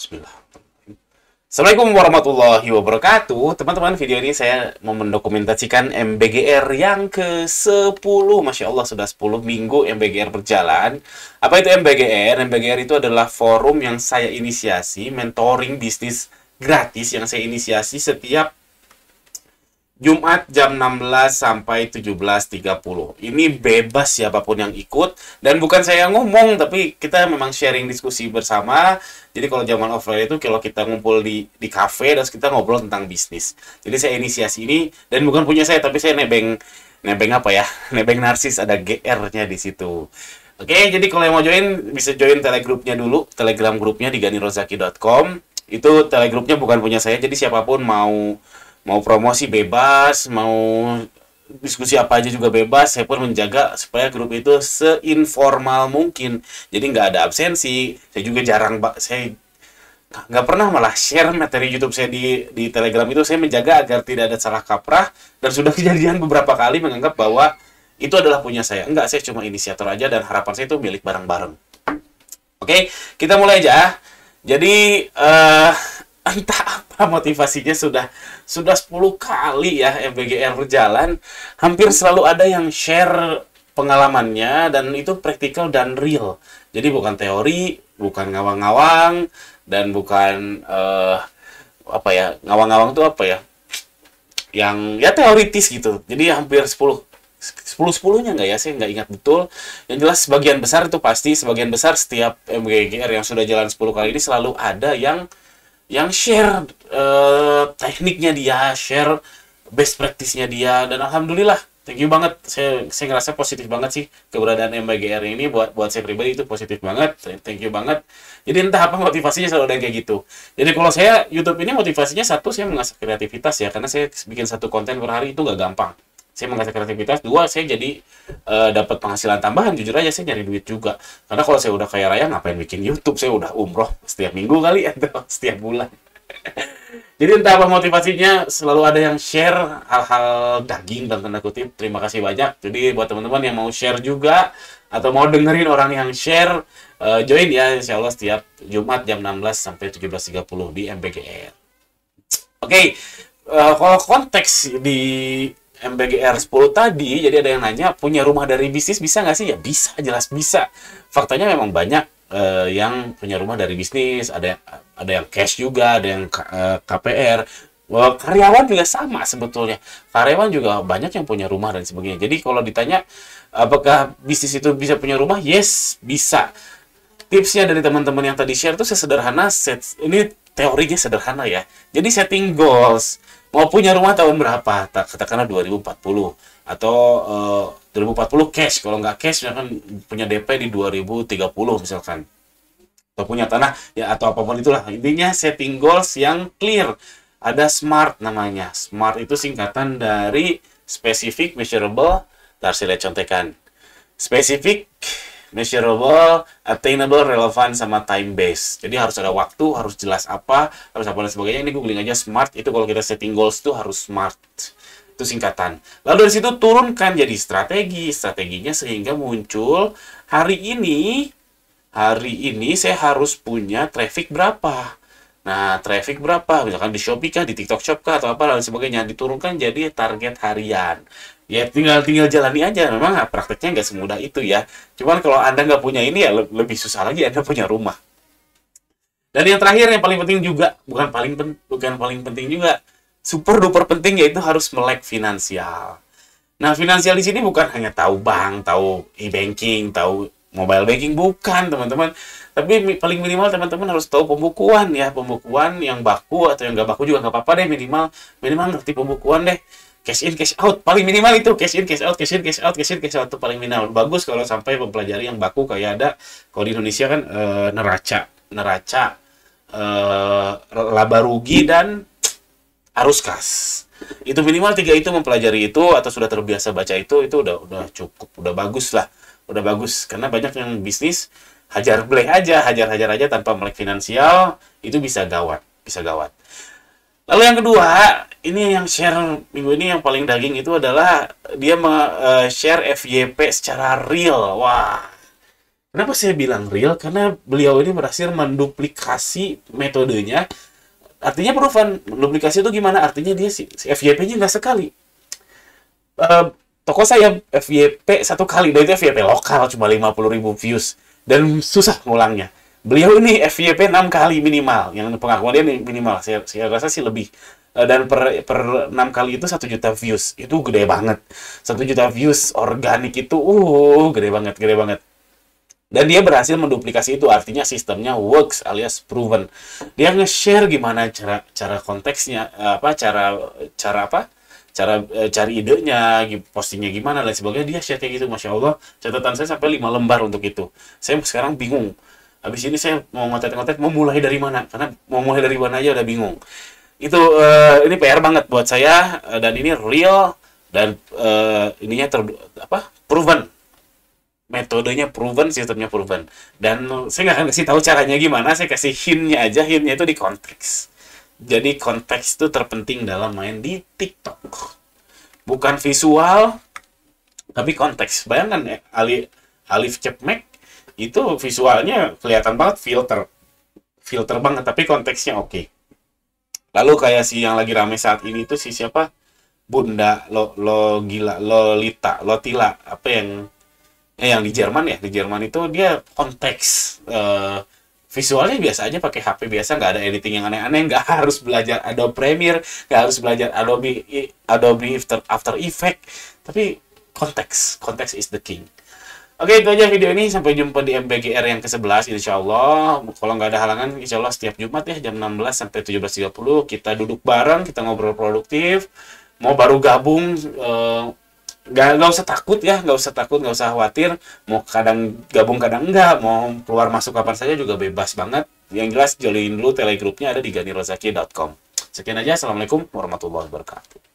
Bismillah. Assalamualaikum warahmatullahi wabarakatuh. Teman-teman, video ini saya mau mendokumentasikan MBGR yang ke-10. Masya Allah, sudah 10 minggu MBGR berjalan. Apa itu MBGR? MBGR itu adalah forum yang saya inisiasi, mentoring bisnis gratis yang saya inisiasi setiap Jumat jam 16 sampai 17.30. Ini bebas siapapun yang ikut. Dan bukan saya yang ngomong, tapi kita memang sharing diskusi bersama. Jadi kalau zaman offline itu, kalau kita ngumpul di cafe, terus kita ngobrol tentang bisnis. Jadi saya inisiasi ini, dan bukan punya saya, tapi saya nebeng apa ya? Nebeng narsis, ada GR-nya di situ. Oke, jadi kalau yang mau join, bisa join telegrupnya dulu. Telegram grupnya di ganirozaki.com. Itu telegrupnya bukan punya saya, jadi siapapun mau promosi bebas, mau diskusi apa aja juga bebas. Saya pun menjaga supaya grup itu seinformal mungkin. Jadi nggak ada absensi. Saya juga saya nggak pernah malah share materi YouTube saya di Telegram itu. Saya menjaga agar tidak ada salah kaprah. Dan sudah kejadian beberapa kali menganggap bahwa itu adalah punya saya. Enggak, saya cuma inisiator aja dan harapan saya itu milik bareng-bareng. Oke, kita mulai aja. Jadi, entah apa motivasinya sudah 10 kali ya MBGR berjalan, hampir selalu ada yang share pengalamannya dan itu praktikal dan real. Jadi bukan teori, bukan ngawang-ngawang, dan bukan apa ya, ngawang-ngawang itu apa ya, yang ya teoritis gitu. Jadi hampir 10-10-nya nggak ya, saya nggak ingat betul. Yang jelas sebagian besar itu pasti, sebagian besar setiap MBGR yang sudah jalan 10 kali ini selalu ada yang share tekniknya dia, share best practice-nya dia, dan alhamdulillah, thank you banget. Saya ngerasa positif banget sih keberadaan MBGR ini buat saya pribadi, itu positif banget. Thank you banget. Jadi entah apa motivasinya selalu ada yang kayak gitu. Jadi kalau saya YouTube ini motivasinya satu, saya mengasah kreativitas ya, karena saya bikin satu konten per hari itu nggak gampang. Saya mengasah kreativitas. Dua, saya jadi dapat penghasilan tambahan. Jujur aja, saya nyari duit juga. Karena kalau saya udah kaya raya, ngapain bikin YouTube? Saya udah umroh setiap minggu kali atau setiap bulan. Jadi entah apa motivasinya, selalu ada yang share hal-hal daging dan tanda kutip. Terima kasih banyak. Jadi buat teman-teman yang mau share juga atau mau dengerin orang yang share, join ya, insya Allah setiap Jumat jam 16 sampai 17.30 di MBGR. Oke, kalau konteks di MBGR 10 tadi, jadi ada yang nanya, punya rumah dari bisnis bisa nggak sih? Ya bisa, jelas bisa. Faktanya memang banyak yang punya rumah dari bisnis, ada yang cash juga, ada yang KPR. Karyawan juga sama sebetulnya. Karyawan juga banyak yang punya rumah dan sebagainya. Jadi kalau ditanya, apakah bisnis itu bisa punya rumah? Yes, bisa. Tipsnya dari teman-teman yang tadi share itu sesederhana, ini teorinya sederhana ya. Jadi setting goals. Mau punya rumah tahun berapa? Katakanlah 2040. Atau 2040 cash. Kalau nggak cash, misalkan punya DP di 2030 misalkan. Atau punya tanah, ya atau apapun itulah. Intinya setting goals yang clear. Ada SMART namanya. SMART itu singkatan dari Specific, Measurable, saya lihat contekan. Specific, measurable, attainable, relevant, sama time base. Jadi harus ada waktu, harus jelas apa, harus apa dan sebagainya. Ini googling aja SMART. Itu kalau kita setting goals itu harus SMART. Itu singkatan. Lalu dari situ turunkan jadi strategi. Strateginya sehingga muncul hari ini saya harus punya traffic berapa. Nah, traffic berapa? Misalkan di Shopee kah, di TikTok Shop kah, atau apa dan sebagainya. Diturunkan jadi target harian. Ya tinggal jalani aja. Memang prakteknya nggak semudah itu ya. Cuman kalau Anda nggak punya ini ya lebih susah lagi Anda punya rumah. Dan yang terakhir yang paling penting juga, bukan paling penting juga, super duper penting, yaitu harus melek finansial. Nah, finansial di sini bukan hanya tahu bank, tahu e-banking, tahu mobile banking, bukan teman-teman. Tapi paling minimal teman-teman harus tahu pembukuan ya, pembukuan yang baku atau yang nggak baku juga nggak apa-apa deh, minimal ngerti pembukuan deh. Cash in, cash out, paling minimal itu cash in, cash out, cash in, cash out, cash in, cash out itu paling minimal. Bagus kalau sampai mempelajari yang baku, kayak ada kalau di Indonesia kan neraca, laba rugi dan arus kas. Itu minimal 3 itu, mempelajari itu atau sudah terbiasa baca itu udah cukup, udah bagus lah. Udah bagus, karena banyak yang bisnis hajar aja tanpa melek finansial, itu bisa gawat. Lalu yang kedua, ini yang share minggu ini yang paling daging itu adalah dia share FYP secara real. Wah, Kenapa saya bilang real? Karena beliau ini berhasil menduplikasi metodenya. Artinya proven. Duplikasi itu gimana? Artinya dia si FYP-nya nggak sekali. Eh, Toko saya FYP satu kali, dan itu FYP lokal cuma 50.000 views. Dan susah ngulangnya. Beliau ini FYP 6 kali minimal. Yang pengakuan dia minimal. Saya rasa sih lebih. Dan per 6 kali itu 1 juta views. Itu gede banget. 1 juta views organik itu, gede banget, gede banget. Dan dia berhasil menduplikasi itu, artinya sistemnya works alias proven. Dia nge-share gimana cara konteksnya, apa cari idenya, postingnya gimana dan sebagainya. Dia share kayak gitu, masya Allah. Catatan saya sampai 5 lembar untuk itu. Saya sekarang bingung. Habis ini saya mau ngotet-ngotet, mau mulai dari mana? Karena mau mulai dari mana aja udah bingung. Itu ini PR banget buat saya, dan ini real, dan ininya proven, metodenya proven, sistemnya proven. Dan saya nggak akan kasih tahu caranya gimana, saya kasih hintnya aja. Hintnya itu di konteks. Jadi konteks itu terpenting dalam main di TikTok. Bukan visual, tapi konteks. Bayangkan ya, Alif Cepmek itu visualnya kelihatan banget, filter banget, tapi konteksnya oke. Lalu kayak si yang lagi rame saat ini tuh si siapa? Bunda Lotila, apa yang di Jerman ya, di Jerman itu dia konteks, visualnya biasa aja, pakai HP biasa, nggak ada editing yang aneh-aneh, nggak harus belajar Adobe Premiere, nggak harus belajar Adobe After Effects, tapi konteks is the king. Oke, itu aja video ini. Sampai jumpa di MBGR yang ke-11, insya Allah. Kalau nggak ada halangan, insya Allah setiap Jumat ya, jam 16 sampai 17.30. Kita duduk bareng, kita ngobrol produktif. Mau baru gabung, nggak usah takut ya, nggak usah khawatir. Mau kadang gabung, kadang enggak. Mau keluar masuk kapan saja juga bebas banget. Yang jelas, join dulu telegrupnya, ada di ganirozaki.com. Sekian aja, Assalamualaikum warahmatullahi wabarakatuh.